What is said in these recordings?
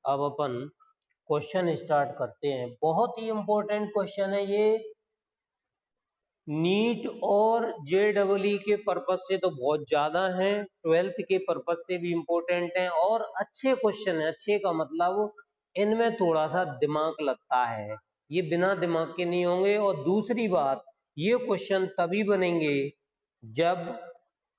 अब अपन question start करते हैं। बहुत ही इंपॉर्टेंट क्वेश्चन है ये। नीट और JEE के पर्पस से तो बहुत ज्यादा है, 12th के पर्पस से भी इम्पोर्टेंट है और अच्छे क्वेश्चन है। अच्छे का मतलब इनमें थोड़ा सा दिमाग लगता है, ये बिना दिमाग के नहीं होंगे। और दूसरी बात, ये क्वेश्चन तभी बनेंगे जब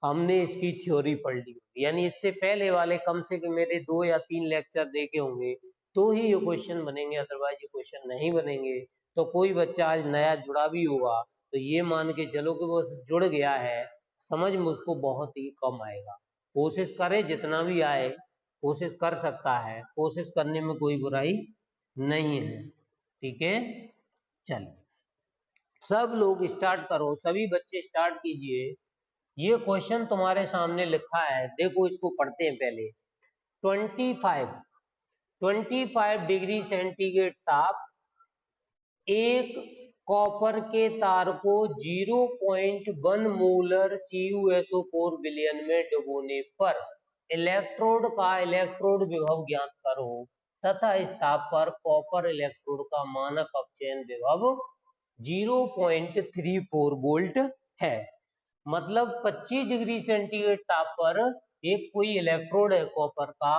हमने इसकी थ्योरी पढ़ ली, यानी इससे पहले वाले कम से कम मेरे 2 या 3 लेक्चर देखे होंगे तो ही ये क्वेश्चन बनेंगे, अदरवाइज ये क्वेश्चन नहीं बनेंगे। तो कोई बच्चा आज नया जुड़ा भी होगा तो ये मान के चलो कि वो जुड़ गया है, समझ में उसको बहुत ही कम आएगा। कोशिश करे, जितना भी आए कोशिश कर सकता है, कोशिश करने में कोई बुराई नहीं है। ठीक है, चलिए सब लोग स्टार्ट करो, सभी बच्चे स्टार्ट कीजिए। ये क्वेश्चन तुम्हारे सामने लिखा है, देखो इसको पढ़ते हैं पहले। 25 डिग्री सेंटीग्रेड ताप एक कॉपर के तार को 0.1 मोलर CuSO4 विलयन में डुबोने पर इलेक्ट्रोड का इलेक्ट्रोड विभव ज्ञात करो तथा इस ताप पर कॉपर इलेक्ट्रोड का मानक अपचयन विभव 0.34 वोल्ट है। मतलब 25 डिग्री सेंटीग्रेड ताप पर एक कोई इलेक्ट्रोड है कॉपर का,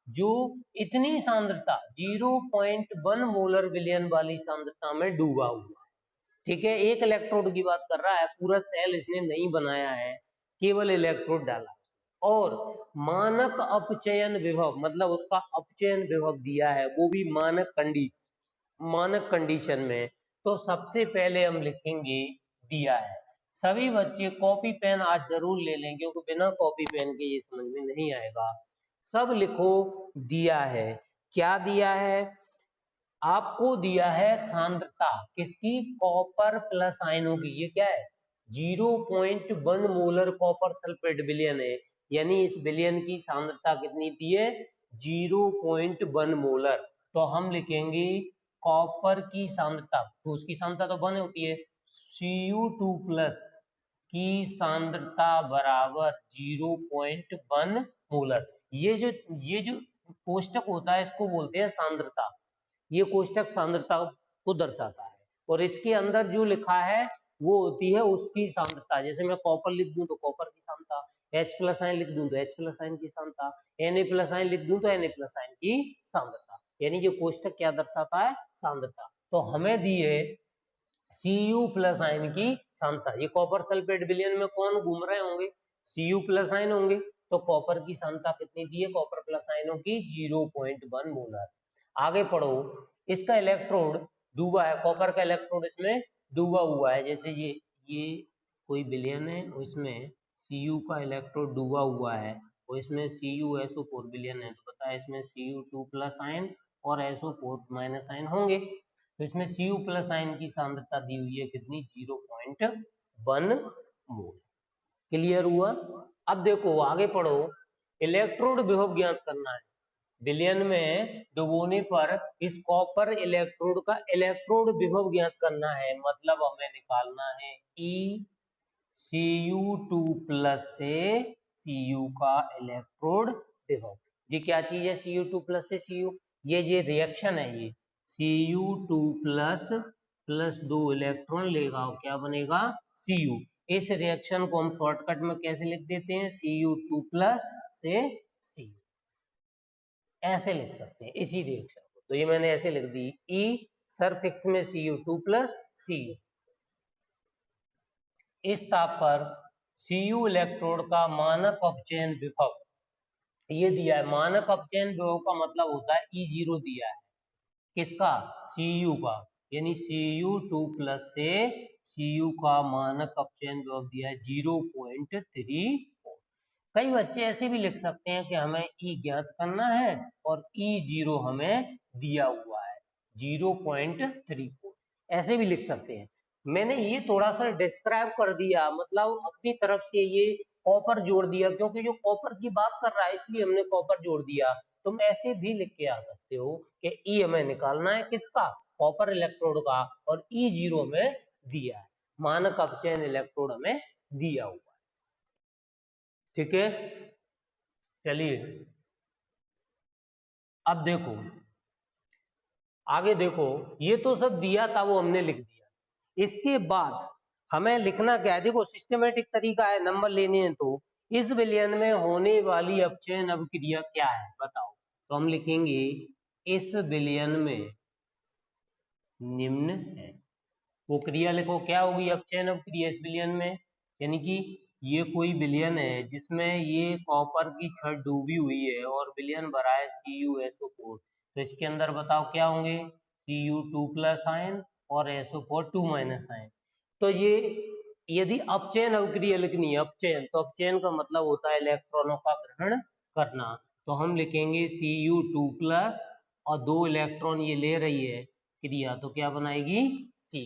जो इतनी सांद्रता 0.1 मोलर विलयन वाली सांद्रता में डूबा हुआ है। ठीक है, एक इलेक्ट्रोड की बात कर रहा है, पूरा सेल इसने नहीं बनाया है, केवल इलेक्ट्रोड डाला। और मानक अपचयन विभव मतलब उसका अपचयन विभव दिया है, वो भी मानक कंडीशन में। तो सबसे पहले हम लिखेंगे दिया है। सभी बच्चे कॉपी पेन आज जरूर ले लें, क्योंकि बिना कॉपी पेन के ये समझ में नहीं आएगा। सब लिखो दिया है। क्या दिया है? आपको दिया है सांद्रता किसकी? कॉपर प्लस आयनों की। ये क्या है? 0.1 मोलर कॉपर सल्फेट विलयन है, यानी इस विलयन की सांद्रता कितनी दी है? 0.1 मोलर। तो हम लिखेंगे कॉपर की सांद्रता, तो उसकी सांद्रता तो 1 होती है, Cu2 प्लस की सांद्रता बराबर 0.1 मोलर। ये जो कोष्टक होता है इसको बोलते हैं सांद्रता। ये कोष्टक सांद्रता को दर्शाता है, और इसके अंदर जो लिखा है वो होती है उसकी सांद्रता। जैसे मैं कॉपर लिख दूं तो कॉपर की सांद्रता, H प्लस आयन लिख दूं तो H प्लस आयन की सांद्रता, Na प्लस आयन लिख दूं तो Na प्लस आयन की सांद्रता। यानी ये कोष्टक क्या दर्शाता है? सांद्रता। तो हमें दी है Cu प्लस आयन की सांद्रता। ये कॉपर सल्फेट विलयन में कौन घूम रहे होंगे? Cu प्लस आयन होंगे। तो कॉपर की सांद्रता कितनी दी है कॉपर प्लस आयनों की? 0.1 मोलर। आगे पढ़ो, इसका इलेक्ट्रोड डूबा है, कॉपर का इलेक्ट्रोड इसमें डूबा हुआ है। जैसे ये कोई विलयन है, उसमें Cu का इलेक्ट्रोड डूबा हुआ है और इसमें CuSO4 विलयन है, तो पता है इसमें Cu2 प्लस आयन और SO4 माइनस आयन होंगे। तो इसमें Cu प्लस आयन की सांद्रता दी हुई है कितनी? 0.1 मोल। क्लियर हुआ? अब देखो आगे पढ़ो, इलेक्ट्रोड विभव ज्ञात करना है। विलयन में डुबोने पर इस कॉपर इलेक्ट्रोड का इलेक्ट्रोड विभव ज्ञात करना है, मतलब हमें निकालना है E Cu2 प्लस से Cu का इलेक्ट्रोड विभव। ये क्या चीज है? Cu2 प्लस से Cu, ये रिएक्शन है। ये Cu2 प्लस 2 इलेक्ट्रॉन लेगा और क्या बनेगा? Cu। इस रिएक्शन को हम शॉर्टकट में कैसे लिख देते हैं? Cu2 प्लस से Cu, ऐसे लिख सकते हैं इसी रिएक्शन को। तो ये मैंने ऐसे लिख दी, E सरफिक्स में Cu2 प्लस Cu। इस ताप पर Cu इलेक्ट्रोड का मानक अपचयन विभव ये दिया है। मानक अपचयन विभव का मतलब होता है E0 दिया है, किसका? Cu का, यानी Cu2 प्लस से Cu का मानक अपचयन विभव दिया है 0.34। कई बच्चे ऐसे भी लिख सकते हैं कि हमें E ज्ञात करना है और E0 हमें दिया हुआ है 0.34, ऐसे भी लिख सकते हैं। मैंने ये थोड़ा सा डिस्क्राइब कर दिया, मतलब अपनी तरफ से ये कॉपर जोड़ दिया, क्योंकि जो कॉपर की बात कर रहा है इसलिए हमने कॉपर जोड़ दिया। तुम ऐसे भी लिख के आ सकते हो कि E हमें निकालना है किसका? कॉपर इलेक्ट्रोड का, और E0 में दिया है, मानक अपचयन इलेक्ट्रोड हमें दिया हुआ है। ठीक है, चलिए अब देखो आगे देखो, ये तो सब दिया था वो हमने लिख दिया। इसके बाद हमें लिखना क्या है, देखो सिस्टमेटिक तरीका है, नंबर लेने हैं। तो इस विलयन में होने वाली अपचयन अभिक्रिया क्या है बताओ। तो हम लिखेंगे इस विलयन में निम्न है। वो क्रिया लिखो क्या होगी, अपचयन अभिक्रिया इस विलयन में, यानी कि ये कोई विलयन है जिसमें ये कॉपर की छड़ डूबी हुई है और विलयन भरा है CuSO4। तो इसके अंदर बताओ क्या होंगे, Cu2+ आयन और SO4 2- आयन। तो ये यदि अपचयन अभिक्रिया लिखनी है, अपचयन, तो अपचयन का मतलब होता है इलेक्ट्रॉनों का ग्रहण करना। तो हम लिखेंगे Cu2+ और 2 इलेक्ट्रॉन ये ले रही है क्रिया, तो क्या बनाएगी C।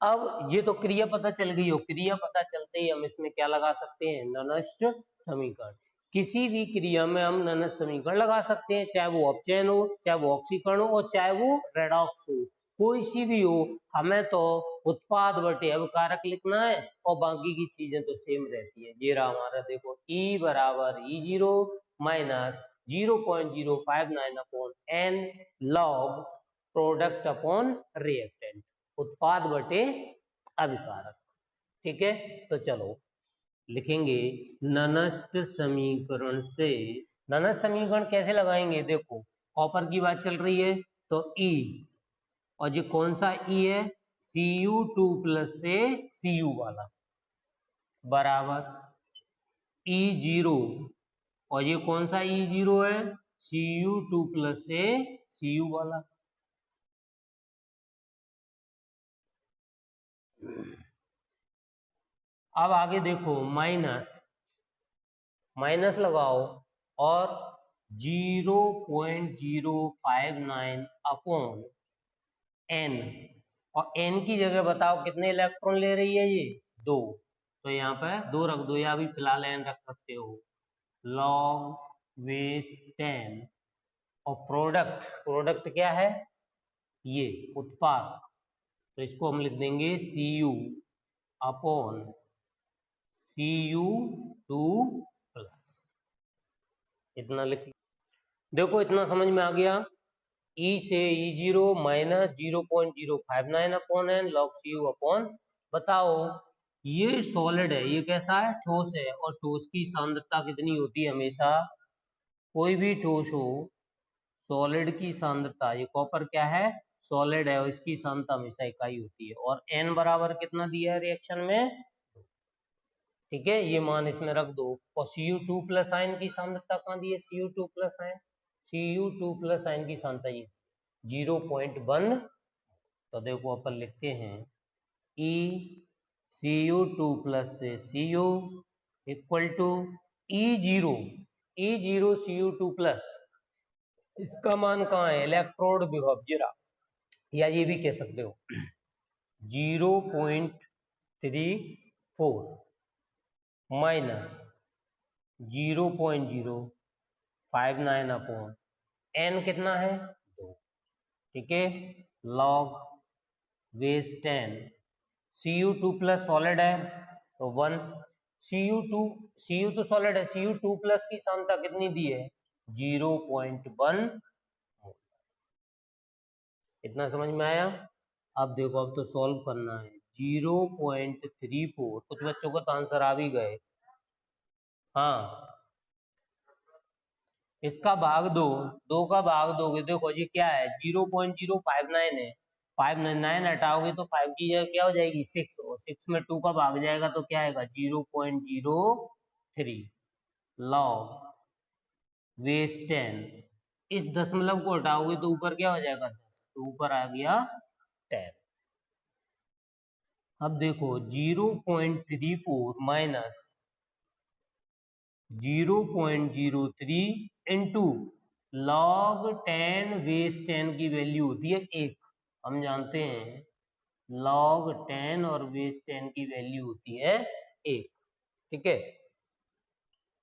अब ये तो क्रिया पता चल गई हो, क्रिया पता चलते ही हम इसमें क्या लगा सकते हैं, ननस्ट समीकरण। किसी भी क्रिया में हम ननस्ट समीकरण लगा सकते हैं, चाहे वो अपचयन हो, चाहे वो ऑक्सीकरण हो और चाहे वो रेडॉक्स हो, कोई सी भी हो। हमें तो उत्पाद बटे अवकारक लिखना है और बाकी की चीजें तो सेम रहती है। ये रहा हमारा, देखो E बराबर E0 minus 0.059 upon n log product upon reactant, उत्पाद बटे अभिकारक। ठीक है, तो चलो लिखेंगे ननस्ट समीकरण से। ननस्ट समीकरण कैसे लगाएंगे, देखो कॉपर की बात चल रही है तो E, और ये कौन सा E है, Cu2+ से Cu वाला बराबर E0, और ये कौन सा E0 है, Cu2+ से Cu वाला। अब आगे देखो माइनस लगाओ और 0.059 अपॉन n, और n की जगह बताओ कितने इलेक्ट्रॉन ले रही है ये, 2। तो यहाँ पे 2 रख दो, या भी फिलहाल n रख सकते हो, log बेस 10। और प्रोडक्ट क्या है, ये उत्पाद, तो इसको हम लिख देंगे Cu अपॉन Cu2+, इतना लिख। देखो इतना समझ में आ गया, E से E0 minus 0.059 upon n log Cu upon, बताओ ये सॉलिड है, ये कैसा है, ठोस है, और ठोस की सांद्रता कितनी होती है हमेशा, कोई भी ठोस हो सॉलिड की सांद्रता, ये कॉपर क्या है, सॉलिड है और इसकी सांद्रता हमेशा इकाई होती है, और n बराबर कितना दिया है रिएक्शन में, ठीक है, ये मान इसमें रख दो। और Cu2+ आयन की सांद्रता कहाँ दी है, Cu2+ आयन, Cu2+ आयन की सांद्रता ये 0.1। तो देखो अपन लिखते हैं E Cu2+ से Cu equal to E0 Cu2+, इसका मान कहाँ है, इलेक्ट्रोड विभव जरा, या ये भी कह सकते हो 0.34 माइनस 0.059 अपॉन n कितना है, 2। ठीक है, लॉग बेस 10, Cu2+ सॉलिड है तो 1, Cu तो सॉलिड है, Cu2+ की सांद्रता कितनी दी है, 0.1। इतना समझ में आया। अब देखो अब तो सॉल्व करना है, 0.34, कुछ बच्चों को तो आंसर आ भी गए। हाँ, इसका भाग दो, 2 का भाग दोगे, देखो जी क्या है, 0.059 है, 599 हटाओगे तो 5 की जगह क्या हो जाएगी 6, और 6 में 2 का भाग जाएगा तो क्या आएगा 0.03 लॉग बेस 10। इस दशमलव को हटाओगे तो ऊपर क्या हो जाएगा 10, तो ऊपर आ गया 10। अब देखो 0.34 माइनस 0.03 इंटू लॉग 10 बेस 10 की वैल्यू होती है 1, हम जानते हैं लॉग 10 और बेस 10 की वैल्यू होती है 1। ठीक है,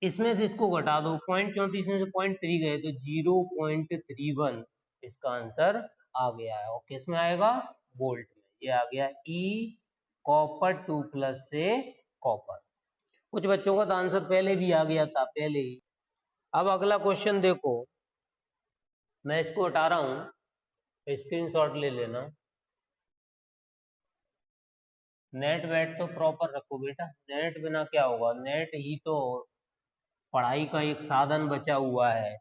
इसमें से इसको घटा दो, 0.34 में से 0.3 गए तो 0.31, इसका आंसर आ गया है। और किस में आएगा, वोल्ट में, ये आ गया E कॉपर 2+ से कॉपर। कुछ बच्चों का तो आंसर पहले भी आ गया था, पहले ही। अब अगला क्वेश्चन देखो, मैं इसको हटा रहा हूँ, स्क्रीनशॉट ले लेना। नेट वेट तो प्रॉपर रखो बेटा, नेट बिना क्या होगा, नेट ही तो पढ़ाई का एक साधन बचा हुआ है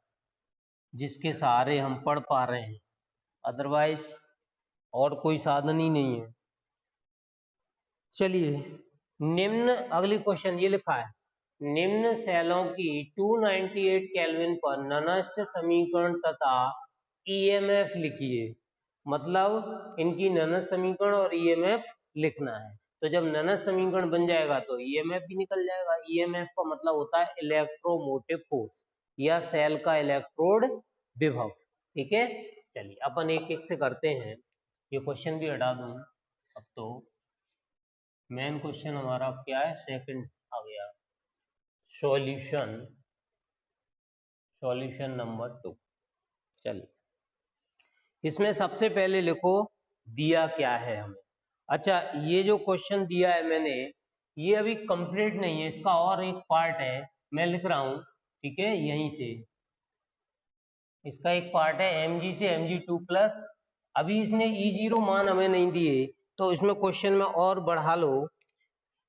जिसके सहारे हम पढ़ पा रहे हैं, अदरवाइज और कोई साधन ही नहीं है। चलिए निम्न, अगली क्वेश्चन ये लिखा है, निम्न सेलों की 298 केल्विन पर ननस्ट समीकरण तथा ईएमएफ लिखिए। मतलब इनकी ननस्ट समीकरण और ईएमएफ लिखना है। तो जब ननस्ट समीकरण बन जाएगा तो ईएमएफ भी निकल जाएगा। ईएमएफ का मतलब होता है इलेक्ट्रोमोटिव फोर्स या सेल का इलेक्ट्रोड विभव। ठीक है, चलिए अपन एक एक से करते हैं। ये क्वेश्चन भी हटा दूं। अब तो मेन क्वेश्चन हमारा क्या है, सेकंड आ गया, सॉल्यूशन, सॉल्यूशन नंबर 2। चलिए इसमें सबसे पहले लिखो दिया क्या है हमें। अच्छा, ये जो क्वेश्चन दिया है मैंने, ये अभी कंप्लीट नहीं है, इसका और एक पार्ट है, मैं लिख रहा हूं। ठीक है, यहीं से इसका एक पार्ट है mg से mg2+। अभी इसने E0 मान हमें नहीं दिए, तो इसमें क्वेश्चन में और बढ़ा लो।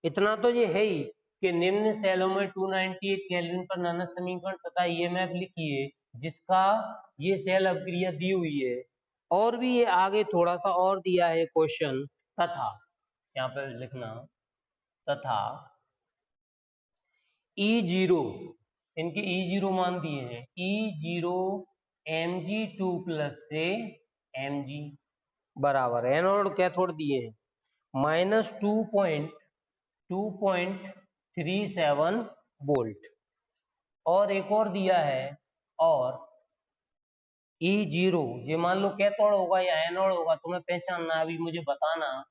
इतना तो ये है ही कि निम्न सेलों में 298 केल्विन पर ननस्ट समीकरण तथा ईएमएफ लिखिए जिसका ये सेल अभिक्रिया दी हुई है। और भी ये आगे थोड़ा सा और दिया है क्वेश्चन, तथा यहाँ पे लिखना, तथा E0, इनके E0 मान दिए हैं, E0 mg2+ से mg बराबर एनोड कैथोड दिए हैं -2.37 वोल्ट। और एक और दिया है, और E0 ये मान लो कैथोड होगा या एनोड होगा, तुम्हें पहचानना है। अभी मुझे बताना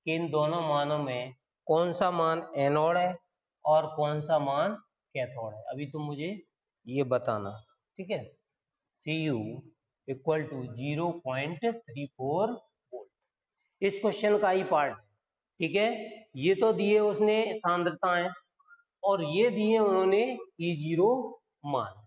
कि इन दोनों मानों में कौन सा मान एनोड है और कौन सा मान कैथोड है, अभी तुम मुझे ये बताना। ठीक है, Cu इक्वल टू 0.34 वोल्ट, इस क्वेश्चन का ही पार्ट है। ठीक है, ये तो दिए उसने सांद्रताएं और ये दिए उन्होंने E0 मान।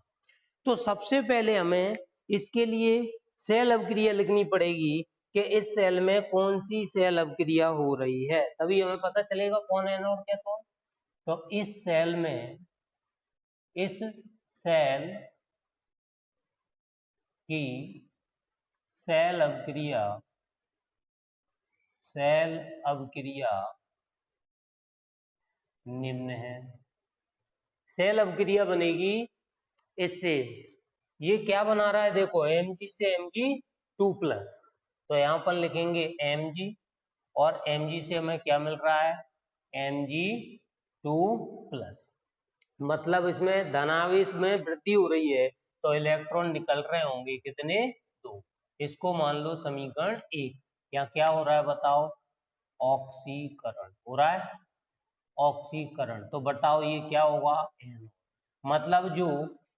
तो सबसे पहले हमें इसके लिए सेल अभिक्रिया लिखनी पड़ेगी कि इस सेल में कौन सी सेल अभिक्रिया हो रही है, तभी हमें पता चलेगा कौन एनोड कैथोड। तो इस सेल में, इस सेल की सेल अभिक्रिया, सेल अभिक्रिया निम्न है। सेल अभिक्रिया बनेगी इससे, ये क्या बना रहा है देखो, Mg से Mg2+, तो यहाँ पर लिखेंगे Mg, और Mg से हमें क्या मिल रहा है, Mg2+। मतलब इसमें धनावेश में वृद्धि हो रही है, तो इलेक्ट्रॉन निकल रहे होंगे कितने, 2। इसको मान लो समीकरण 1। यहाँ क्या हो रहा है बताओ, ऑक्सीकरण हो रहा है, ऑक्सीकरण। तो बताओ ये क्या होगा, एनोड। मतलब जो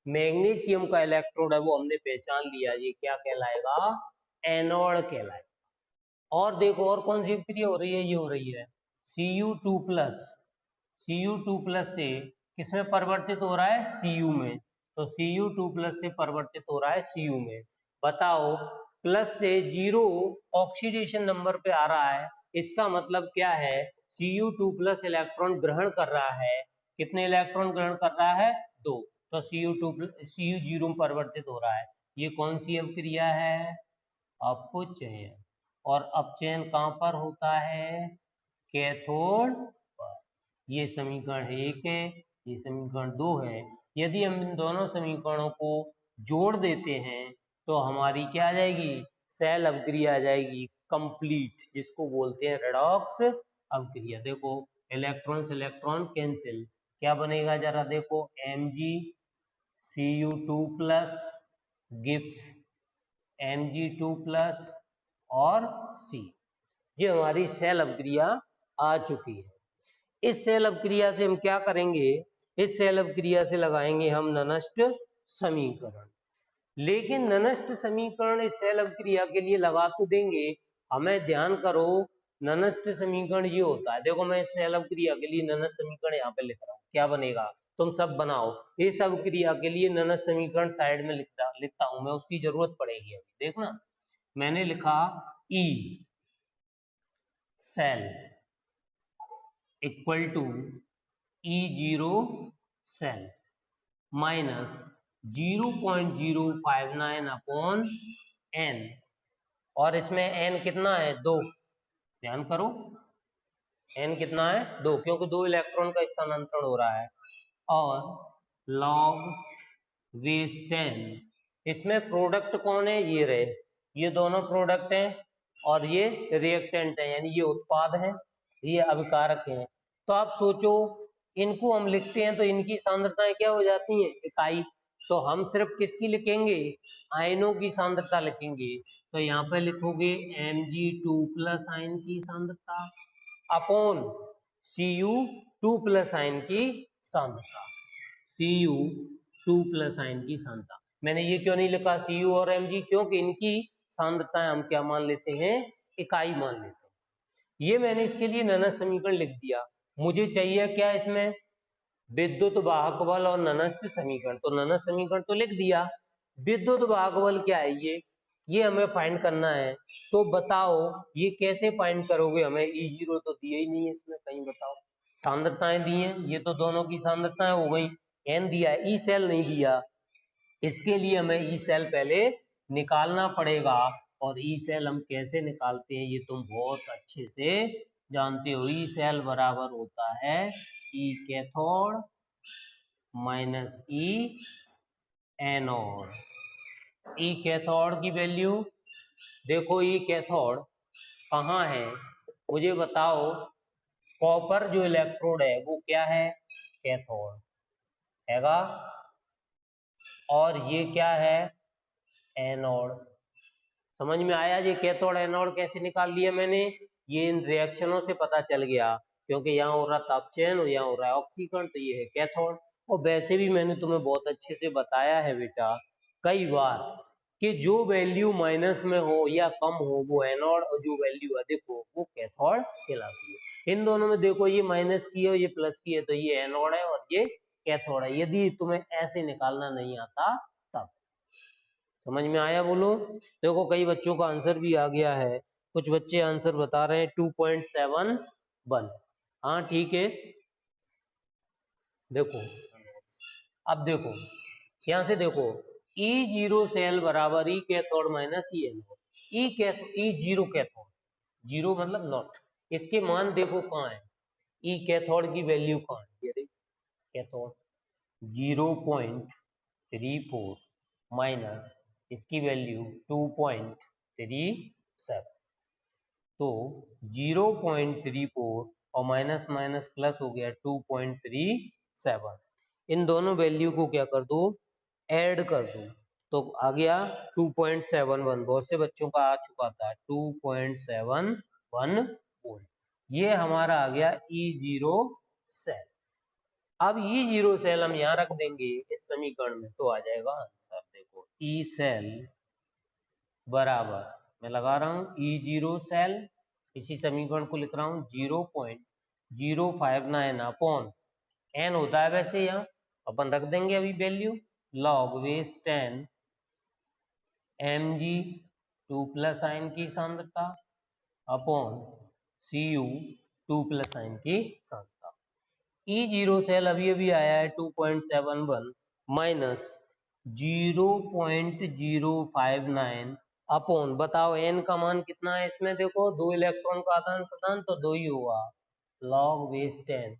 मैग्नीशियम का इलेक्ट्रोड है वो हमने पहचान लिया, ये क्या कहलाएगा, एनोड कहलाएगा। और देखो और कौन सी अभिक्रिया हो रही है, ये हो रही है Cu2+, Cu2+ से किसमें परिवर्तित हो रहा है, Cu में। तो Cu2+ से परिवर्तित हो रहा है Cu में। बताओ प्लस से 0 ऑक्सीडेशन नंबर पे आ रहा है, इसका मतलब क्या है, Cu2+ इलेक्ट्रॉन ग्रहण कर रहा है। कितने इलेक्ट्रॉन ग्रहण कर रहा है, 2। तो Cu0 में परिवर्तित हो रहा है। ये कौन सी अभिक्रिया है, अपचयन। और अपचयन कहाँ पर होता है, कैथोड पर। ये समीकरण 1 है, ये समीकरण 2 है। यदि हम इन दोनों समीकरणों को जोड़ देते हैं तो हमारी क्या आ जाएगी, सेल अभिक्रिया आ जाएगी कंप्लीट, जिसको बोलते हैं रेडॉक्स अभिक्रिया। देखो इलेक्ट्रॉन से इलेक्ट्रॉन कैंसिल, क्या बनेगा जरा देखो, Mg Cu2+ गिव्स Mg2+ और C। ये हमारी सेल अभिक्रिया आ चुकी है। इस सेल अभिक्रिया से हम क्या करेंगे, इस सेल अभिक्रिया से लगाएंगे हम ननस्ट समीकरण। लेकिन ननस्ट समीकरण इस सेल अभिक्रिया के लिए लगा तो देंगे, हमें ध्यान करो ननस्ट समीकरण ये होता है। देखो मैं इस सेल अभिक्रिया के लिए ननस्ट समीकरण यहाँ पे लिख रहा हूँ, क्या बनेगा, तुम सब बनाओ। ये सब क्रिया के लिए ननद समीकरण साइड में लिखता हूं मैं, उसकी जरूरत पड़ेगी अभी। देखना, मैंने लिखा E cell equal to E zero cell minus 0.059 upon N, और इसमें एन कितना है 2, ध्यान करो एन कितना है 2, क्योंकि 2 इलेक्ट्रॉन का स्थानांतरण हो रहा है, और लॉग बेस 10। इसमें प्रोडक्ट कौन है, ये रहे, ये दोनों प्रोडक्ट हैं और ये रिएक्टेंट है, यानी ये उत्पाद है, ये अभिकारक है। तो आप सोचो इनको हम लिखते हैं तो इनकी सांद्रताएं क्या हो जाती हैं, इकाई। तो हम सिर्फ किसकी लिखेंगे, आयनों की सांद्रता लिखेंगे। तो यहाँ पे लिखोगे Mg2 प्लस आयन की सांद्रता अपॉन Cu2 प्लस आयन की सांद्रता, Cu2 प्लस आयन की सांद्रता। मैंने ये क्यों नहीं लिखा Cu और Mg, क्योंकि इनकी सांद्रताएं हम क्या मान लेते हैं, इकाई मान लेते हैं। ये मैंने इसके लिए ननद समीकरण लिख दिया। मुझे चाहिए क्या इसमें, विद्युत वाहक बल और ननद समीकरण। तो ननद समीकरण तो लिख दिया, विद्युत वाहक बल क्या है ये हमें फाइंड करना है। तो बताओ ये कैसे फाइंड करोगे, हमें ई जीरो तो दिया ही नहीं है इसमें कहीं, बताओ। सांद्रताएं दी हैं, ये तो दोनों की सांद्रताएं हो गई, एन दिया है, ई सेल नहीं दिया। इसके लिए हमें ई सेल पहले निकालना पड़ेगा, और ई सेल हम कैसे निकालते हैं ये तुम बहुत अच्छे से जानते हो। ई सेल बराबर होता है ई कैथोड माइनस ई एनोड। ई कैथोड की वैल्यू देखो, ई कैथोड कहाँ है मुझे बताओ। कॉपर जो इलेक्ट्रोड है वो क्या है, कैथोड हैगा, और ये क्या है, एनोड। समझ में आया, ये कैथोड एनोड कैसे निकाल लिया मैंने, ये इन रिएक्शनों से पता चल गया, क्योंकि यहाँ हो रहा तापचयन और यहाँ हो रहा है ऑक्सीकरण, तो ये है कैथोड। और वैसे भी मैंने तुम्हें बहुत अच्छे से बताया है बेटा कई बार कि जो वैल्यू माइनस में हो या कम हो वो एनोड, और जो वैल्यू अधिक हो वो कैथोड कहलाती है। इन दोनों में देखो ये माइनस की है ये प्लस की है, तो ये एनोड है और ये कैथोड है, यदि तुम्हें ऐसे निकालना नहीं आता तब। समझ में आया बोलो। देखो कई बच्चों का आंसर भी आ गया है, कुछ बच्चे आंसर बता रहे हैं 2.71। हाँ ठीक है, देखो अब देखो यहां से देखो, ई जीरो सेल बराबर ई कैथोड माइनस ई anode. E zero cathode, zero मतलब नॉट, इसके मान देखो कहाँ है, ई कैथोड की वैल्यू कहाँ है, ये देखो कैथोड 0.34 माइनस इसकी वैल्यू 2.37। तो 0.34 और माइनस माइनस प्लस हो गया 2.37। इन दोनों वैल्यू को क्या कर दो, ऐड कर दो, तो आ गया 2.71। बहुत से बच्चों का आ चुका था 2.71 वोल्ट। ये हमारा आ गया ई जीरो सेल। अब ई जीरो सेल हम यहाँ रख देंगे इस समीकरण में, तो आ जाएगा आंसर। देखो ई सेल बराबर, मैं लगा रहा हूँ ई जीरो सेल, इसी समीकरण को लिख रहा हूँ 0.059 अपॉन एन होता है वैसे, यहाँ अपन रख देंगे अभी value, log base 10 Mg2 plus ion की सांद्रता अपॉन Cu2 प्लस आयन की सांद्रता। ई जीरो सेल अभी अभी आया है 2.71 माइनस 0.059 अपॉन, बताओ एन का मान कितना है इसमें, देखो 2 इलेक्ट्रॉन का आदान प्रदान तो 2 ही होगा, लॉग बेस 10।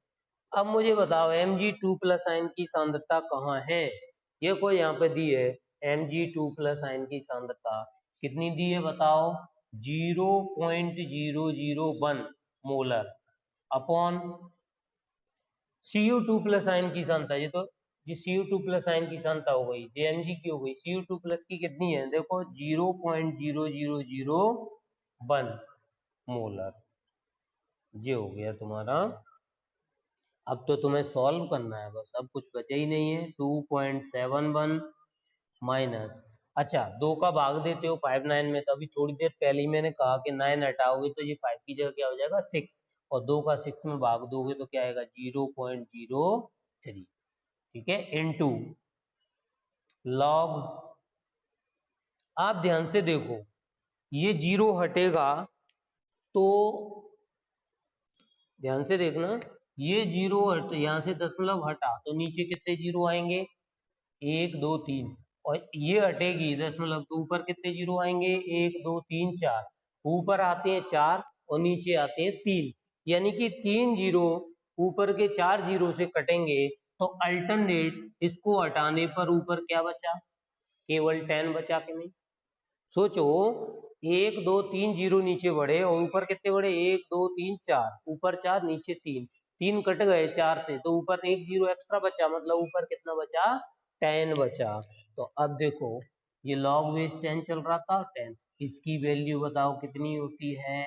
अब मुझे बताओ Mg2 प्लस आयन की सांद्रता कहाँ है, ये कोई यहाँ पे दी है, Mg2 प्लस आयन की सांद्रता कितनी दी है बताओ, 0.001 molar upon Cu2 plus ion की सांद्रता, ये तो जी Cu2 प्लस आयन की सांद्रता हो गई, Mg की हो गई, Cu2 प्लस की कितनी है देखो 0.0001 मोलर, ये हो गया तुम्हारा। अब तो तुम्हें सॉल्व करना है बस, अब कुछ बचे ही नहीं है। 2.71 माइनस, अच्छा 2 का भाग देते हो 59 में, तो अभी थोड़ी देर पहले ही मैंने कहा कि 9 हटाओगे तो ये 5 की जगह क्या हो जाएगा 6, और 2 का 6 में भाग दोगे तो क्या आएगा 0.03। ठीक है, इनटू लॉग। आप ध्यान से देखो, ये 0 हटेगा तो ध्यान से देखना, ये 0 हट, यहाँ से दशमलव हटा तो नीचे कितने 0 आएंगे, 1 2 3, और ये हटेगी दशमलव तो ऊपर कितने 0 आएंगे, 1 2 3 4, ऊपर आते हैं 4 और नीचे आते हैं 3, यानी कि 3 0 ऊपर के 4 0 से कटेंगे, तो अल्टरनेट इसको हटाने पर ऊपर क्या बचा, केवल 10 बचा के नहीं। सोचो, 1 2 3 0 नीचे बढ़े और ऊपर कितने बढ़े, 1 2 3 4, ऊपर 4 नीचे 3, 3 कट गए 4 से तो ऊपर 1 0 एक्स्ट्रा बचा, मतलब ऊपर कितना बचा, 10 बचा। तो अब देखो, ये लॉग बेस 10 चल रहा था, 10, इसकी वैल्यू बताओ कितनी होती है,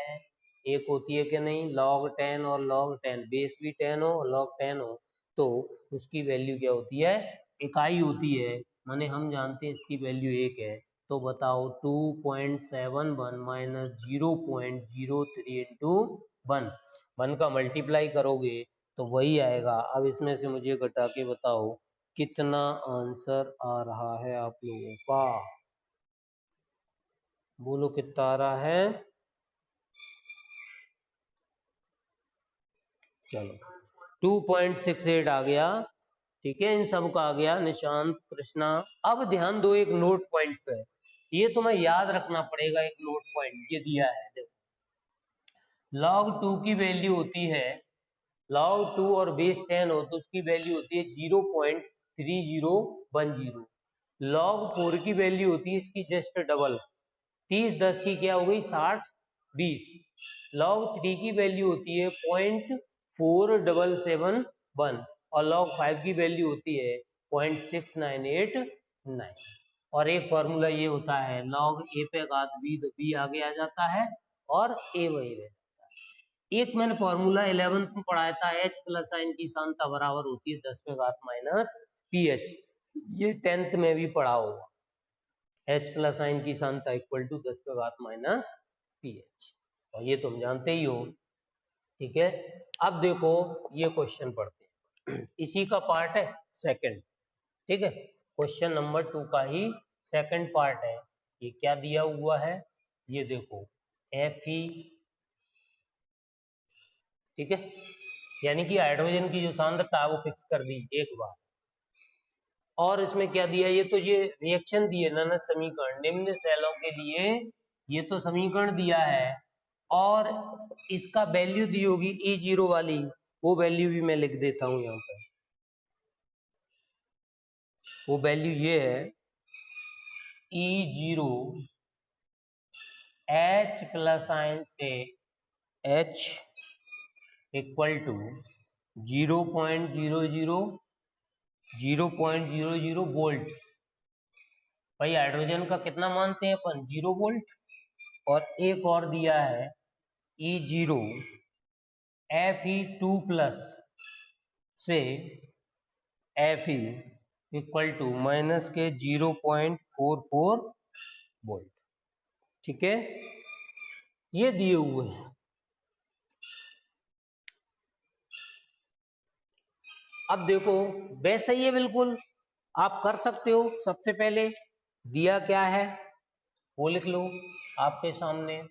एक होती है कि नहीं, log 10 और log 10, बेस भी 10 हो और log 10 हो तो उसकी वैल्यू क्या होती है, इकाई होती है, माने हम जानते हैं इसकी वैल्यू 1 है। तो बताओ 2.71 माइनस 0.03 इंटू 1 का मल्टीप्लाई करोगे तो वही आएगा। अब इसमें से मुझे घटा के बताओ कितना आंसर आ रहा है आप लोगों का, बोलो कितना आ रहा है। चलो 2.68 आ गया, ठीक है, इन सब का आ गया, निशांत, कृष्णा। अब ध्यान दो एक नोट पॉइंट पे, ये तुम्हें याद रखना पड़ेगा, एक नोट पॉइंट ये दिया है, देखो log 2 की वैल्यू होती है, log 2 और बेस 10 हो तो उसकी वैल्यू होती है 0.3010, log 4 की वैल्यू होती है इसकी जस्ट डबल, 30 10 की क्या हो गई 60 20, log 3 की वैल्यू होती है 0.4771 और log 5 की वैल्यू होती है 0.6989। और एक फॉर्मूला ये होता है, log a पे घात b तो b आगे आ जाता है और a वही रहता है। एक मैंने फॉर्मूला 11th में पढ़ाया था, h प्लस साइन की सांता बराबर होती है 10 पे घात माइनस ph, ये 10th में भी पढ़ा होगा, h प्लस साइन की सांता इक्वल टू 10 पे घात माइनस ph, और ये तुम जानते ही हो, ठीक है। अब देखो ये क्वेश्चन पढ़ते हैं, इसी का पार्ट है सेकंड, ठीक है, क्वेश्चन नंबर 2 का ही सेकंड पार्ट है। ये क्या दिया हुआ है, ये देखो Fe, ठीक है, यानी कि हाइड्रोजन की जो सांद्रता है वो फिक्स कर दी एक बार, और इसमें क्या दिया, ये तो ये रिएक्शन दिए ना समीकरण, निम्न सेलों के लिए ये तो समीकरण दिया है, और इसका वैल्यू दी होगी E0 वाली, वो वैल्यू भी मैं लिख देता हूं यहाँ पर, वो वैल्यू ये है E0 H प्लस साइन से H इक्वल टू 0.00 वोल्ट। भाई हाइड्रोजन का कितना मानते हैं अपन, 0 वोल्ट, और एक और दिया है E0 Fe2 प्लस से Fe इक्वल टू माइनस के 0.44 वोल्ट, ठीक है, ये दिए हुए हैं। अब देखो वैसे ही है बिल्कुल, आप कर सकते हो, सबसे पहले दिया क्या है वो लिख लो, आपके सामने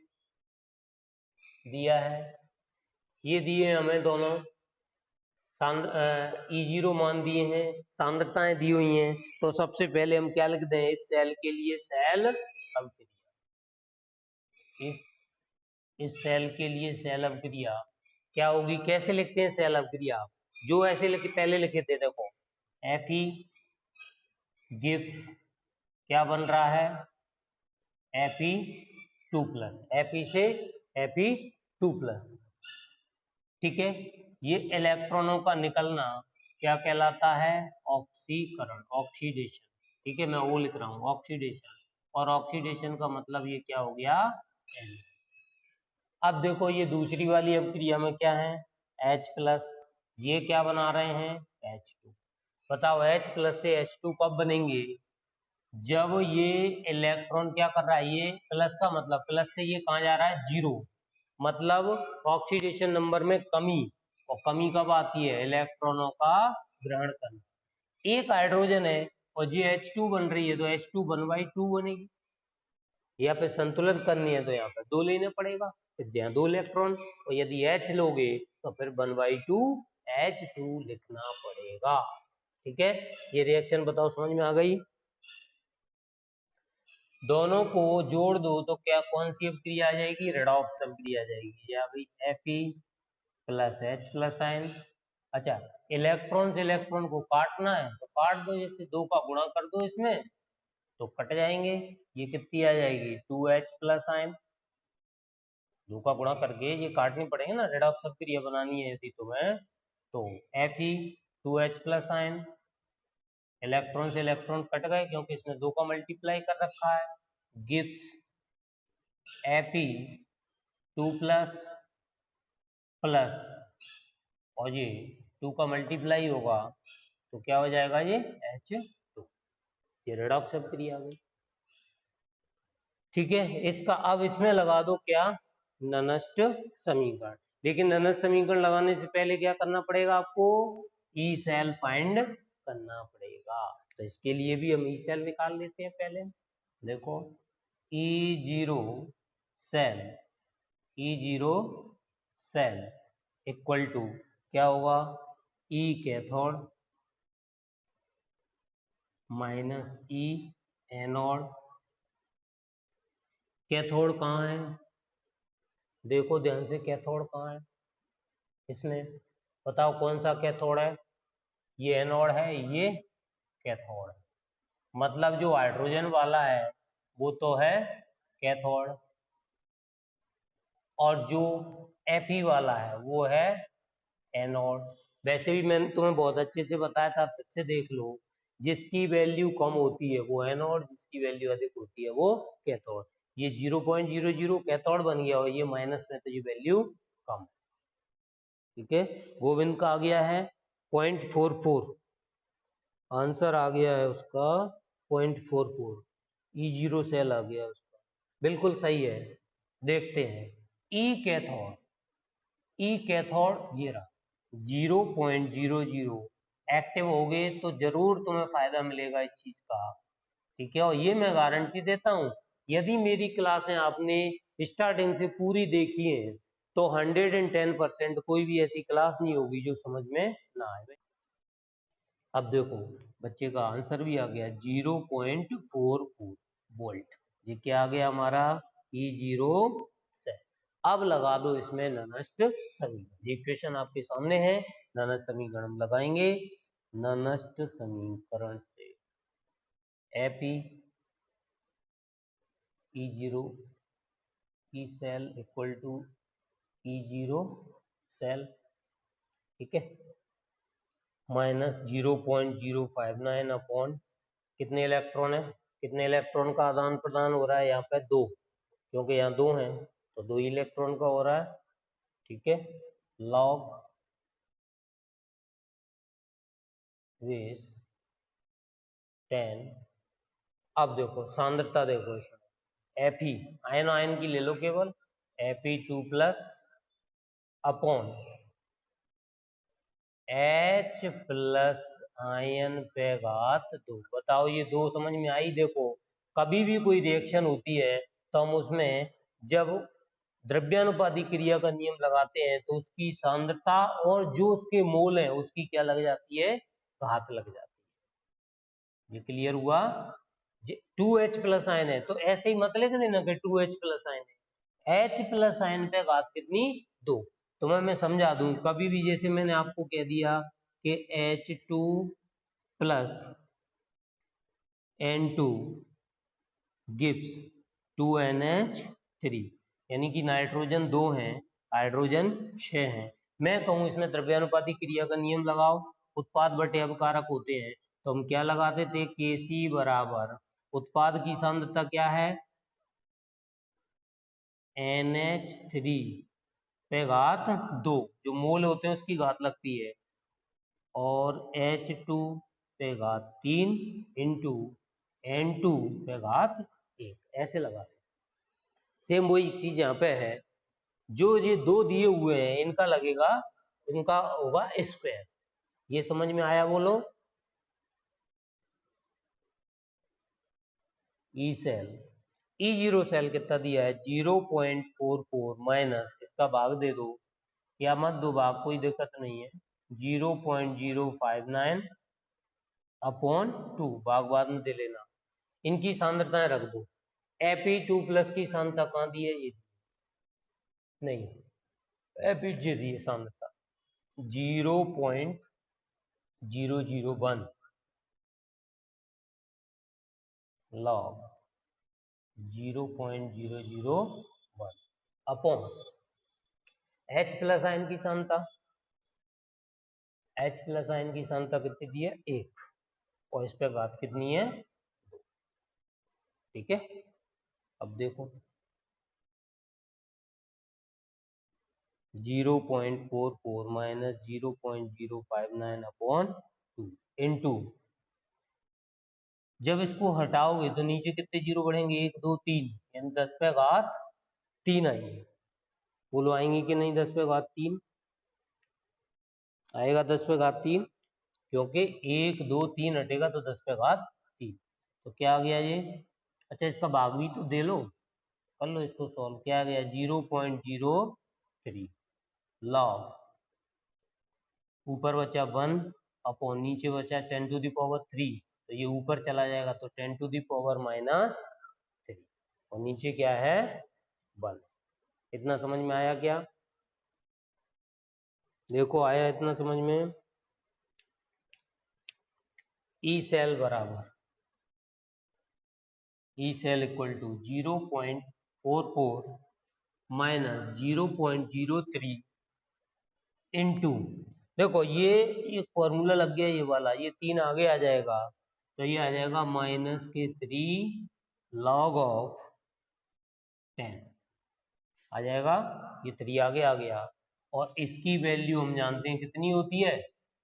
दिया है, ये दिए हमें दोनों E0 मान दिए हैं, सांद्रताएं दी हुई हैं, तो सबसे पहले हम क्या लिख दें, इस सेल के लिए सेल अभिक्रिया, इस सेल के लिए सेल अभिक्रिया क्या होगी, कैसे लिखते हैं सेल अभिक्रिया, जो ऐसे पहले लिखे थे, देखो Fe गिव्स क्या बन रहा है, Fe2 प्लस, Fe से Fe2 प्लस, ठीक है, ये इलेक्ट्रॉनों का निकलना क्या कहलाता है, ऑक्सीकरण, ऑक्सीडेशन, ठीक है, मैं वो लिख रहा हूँ ऑक्सीडेशन, और ऑक्सीडेशन का मतलब ये क्या हो गया N। अब देखो ये दूसरी वाली अभिक्रिया में क्या है, H प्लस, ये क्या बना रहे हैं H2, बताओ H प्लस से H2 कब बनेंगे, जब ये इलेक्ट्रॉन क्या कर रहा है, ये प्लस का मतलब प्लस से ये कहाँ जा रहा है 0, मतलब ऑक्सीडेशन नंबर में कमी, और कमी कब आती है, इलेक्ट्रॉनों का ग्रहण करना, एक हाइड्रोजन है और ये H2 बन रही है तो H2 1/2 बनेगी। यहाँ पे संतुलन करनी है तो यहाँ पे 2 लेना पड़ेगा, फिर यहाँ 2 इलेक्ट्रॉन, और यदि H लोगे तो फिर 1/2 H2 लिखना पड़ेगा। ठीक है, ये रिएक्शन बताओ समझ में आ गई? दोनों को जोड़ दो तो क्या कौन सी क्रिया आ जाएगी? रेडॉक्स क्रिया आ जाएगी। या भाई Fe plus H plus ion. अच्छा, इलेक्ट्रॉन से इलेक्ट्रॉन को काटना है तो काट दो, जैसे 2 का गुणा कर दो इसमें तो कट जाएंगे। ये कितनी आ जाएगी? 2H plus ion. 2 का गुणा करके ये काटनी पड़ेगी ना, रेडॉक्स क्रिया बनानी है यदि तुम्हें तो Fe 2H plus ion. Electron से इलेक्ट्रॉन कट गए क्योंकि इसमें 2 का मल्टीप्लाई कर रखा है, गिव्स Fe 2 प्लस प्लस, और ये 2 का मल्टीप्लाई होगा तो क्या हो जाएगा? ये H2। ये रेडॉक्स क्रिया आ गई। ठीक है, इसका अब इसमें लगा दो क्या? ननस्ट समीकरण। लेकिन ननस्ट समीकरण लगाने से पहले क्या करना पड़ेगा आपको? ई सेल फाइंड करना पड़ेगा। तो इसके लिए भी हम ई सेल निकाल लेते हैं पहले। देखो E0 cell, E0 cell equal to क्या होगा? E cathode minus E anode. Cathode कहाँ है? देखो ध्यान से, कैथोड कहाँ है इसमें? बताओ कौन सा कैथोड है? ये एनोड है, ये कैथोड है। मतलब जो हाइड्रोजन वाला है वो तो है कैथोड, और जो Fe वाला है वो है एनोड। वैसे भी मैंने तुम्हें बहुत अच्छे से बताया था, फिर से देख लो। जिसकी वैल्यू कम होती है वो एनोड, जिसकी वैल्यू अधिक होती है वो कैथोड। ये 0.00 कैथोड बन गया और ये माइनस में तो ये वैल्यू कम। ठीक है, गोविंद का आ गया है 0.44, आंसर आ गया है उसका 0.44। E0 सेल आ गया उसका, बिल्कुल सही है। देखते हैं ई कैथोड ये रहा 0.00 एक्टिव हो गए तो जरूर तुम्हें फायदा मिलेगा इस चीज का। ठीक है, और ये मैं गारंटी देता हूँ, यदि मेरी क्लासें आपने स्टार्टिंग से पूरी देखी है तो 110% कोई भी ऐसी क्लास नहीं होगी जो समझ में ना आए। अब देखो बच्चे का आंसर भी आ गया 0.44 वोल्ट। ये क्या आ गया हमारा? E0 cell. अब लगा दो इसमें ननस्ट समीकरण। ये क्वेश्चन आपके सामने है, ननस्ट समीकरण हम लगाएंगे। ननस्ट समीकरण से Fe E0 E cell equal to E0 cell, ठीक है, माइनस 0.059 अपॉन कितने इलेक्ट्रॉन है? कितने इलेक्ट्रॉन का आदान प्रदान हो रहा है यहाँ पे? 2, क्योंकि यहाँ 2 हैं तो 2 इलेक्ट्रॉन का हो रहा है। ठीक है, लॉग बेस 10। अब देखो सांद्रता, देखो इसमें Fe आयन आयन की ले लो केवल, Fe2 plus upon H plus ion पे घात 2। बताओ ये 2 समझ में आई? देखो कभी भी कोई रिएक्शन होती है तो हम उसमें जब द्रव्यानुपाती क्रिया का नियम लगाते हैं तो उसकी सांद्रता और जो उसके मोल है उसकी क्या लग जाती है? घात लग जाती है। ये क्लियर हुआ? 2H प्लस आयन है तो ऐसे ही मत लिख देना कि 2H प्लस आयन है, H प्लस आयन पे घात कितनी? 2। तो मैं समझा दूं, कभी भी जैसे मैंने आपको कह दिया कि H2 plus N2 gives 2NH3, यानी कि नाइट्रोजन 2 हैं, हाइड्रोजन 6 हैं। मैं कहूँ इसमें द्रव्यानुपाती क्रिया का नियम लगाओ, उत्पाद बटे अपकारक होते हैं, तो हम क्या लगाते थे? Kc बराबर उत्पाद की सांद्रता क्या है? NH3 पे घात 2, जो मोल होते हैं उसकी घात लगती है, और H2 पे घात 3 इंटू N2 पे घात 1, ऐसे लगाते। सेम वही चीज यहाँ पे है, जो ये 2 दिए हुए हैं इनका लगेगा, इनका होगा स्क्वायर। ये समझ में आया बोलो? ई सेल, ई जीरो सेल कितना दिया है 0.44 माइनस इसका भाग दे दो या मत दो भाग, कोई दिक्कत नहीं है, 0.059 अपॉन 2, भाग बाद में दे लेना। इनकी सांद्रताएं रख दो। Fe2+ की सांद्रता कहाँ दी है, ये नहीं, Fe दी है सांद्रता 0.001 लॉग 0.001 अपॉन H+ आयन की सांद्रता, H+ आयन की सांद्रता कितनी दी है 1 और इस पे बात कितनी है 2। ठीक है, अब देखो 0.44 माइनस 0.059 अपॉन 2 इंटू, जब इसको हटाओगे तो नीचे कितने जीरो बढ़ेंगे 1 2 3, यानी 10 पे घात 3 आएंगे। बोलो आएंगे कि नहीं 10 पे घात 3 आएगा, 10 पे घात 3, क्योंकि 1 2 3 हटेगा तो 10 पे घात 3, तो क्या आ गया ये। अच्छा इसका भाग भी तो दे लो, कर लो इसको सॉल्व, क्या आ गया 0.03 लॉग, ऊपर बचा 1 अपॉन नीचे बचा 10⁻3, तो ये ऊपर चला जाएगा तो 10⁻³ और नीचे क्या है 1। इतना समझ में आया क्या, देखो आया इतना समझ में। ई सेल बराबर E cell equal to 0.44 minus 0.03 into, देखो ये फॉर्मूला लग गया ये वाला, ये 3 आगे आ जाएगा तो ये आ जाएगा -3 लॉग ऑफ 10 आ जाएगा, ये 3 आगे आ गया और इसकी वैल्यू हम जानते हैं कितनी होती है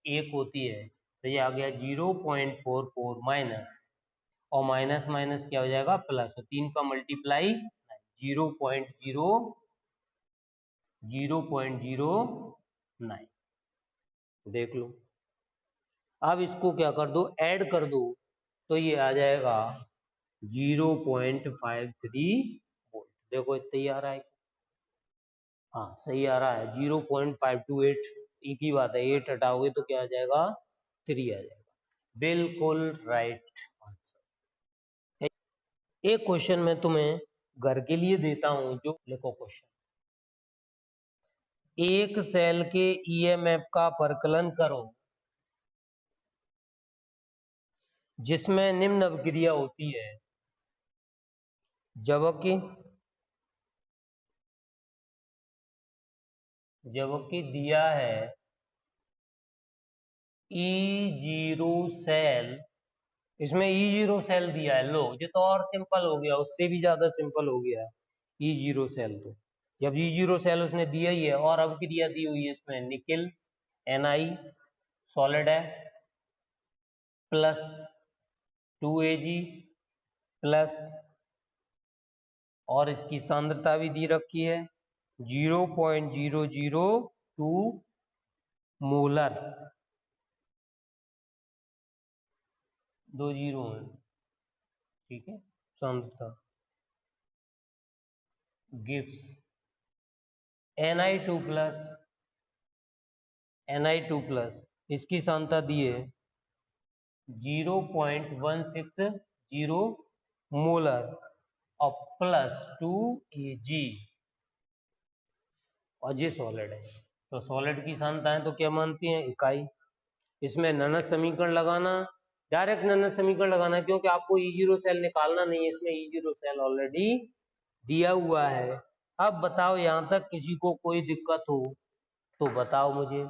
1 होती है, तो ये आ गया 0.44 माइनस और माइनस माइनस क्या हो जाएगा प्लस, तो 3 का मल्टीप्लाई 0.09 देख लो। अब इसको क्या कर दो ऐड कर दो तो ये आ जाएगा 0.53 वोल्ट, देखो इतना ही आ रहा है, हाँ सही आ रहा है 0.528, एक ही बात है 8 हटाओगे तो क्या आ जाएगा 3 आ जाएगा, बिल्कुल राइट आंसर। एक क्वेश्चन मैं तुम्हें घर के लिए देता हूं, जो लिखो क्वेश्चन, एक सेल के ईएमएफ का परकलन करो जिसमें निम्न अभिक्रिया होती है, जबकि दिया है E0 सेल, इसमें E0 सेल दिया है, लो ये तो और सिंपल हो गया, उससे भी ज्यादा सिंपल हो गया E0 सेल, तो जब E0 सेल उसने दिया ही है और अभिक्रिया दी हुई है इसमें निकिल Na सॉलिड है प्लस 2Ag प्लस, और इसकी सांद्रता भी दी रखी है 0.002 मोलर, 2 जीरो है, ठीक है, सांद्रता गिव्स Na2+ इसकी सांद्रता दी है 0.160 मोलर और प्लस 2Ag, और ये सॉलिड है, तो सॉलिड की सांद्रताएं तो क्या मानती हैं इकाई। इसमें ननद समीकरण लगाना, डायरेक्ट ननद समीकरण लगाना, क्योंकि आपको E0 सेल निकालना नहीं है, इसमें E0 सेल ऑलरेडी दिया हुआ है। अब बताओ यहाँ तक किसी को कोई दिक्कत हो तो बताओ मुझे।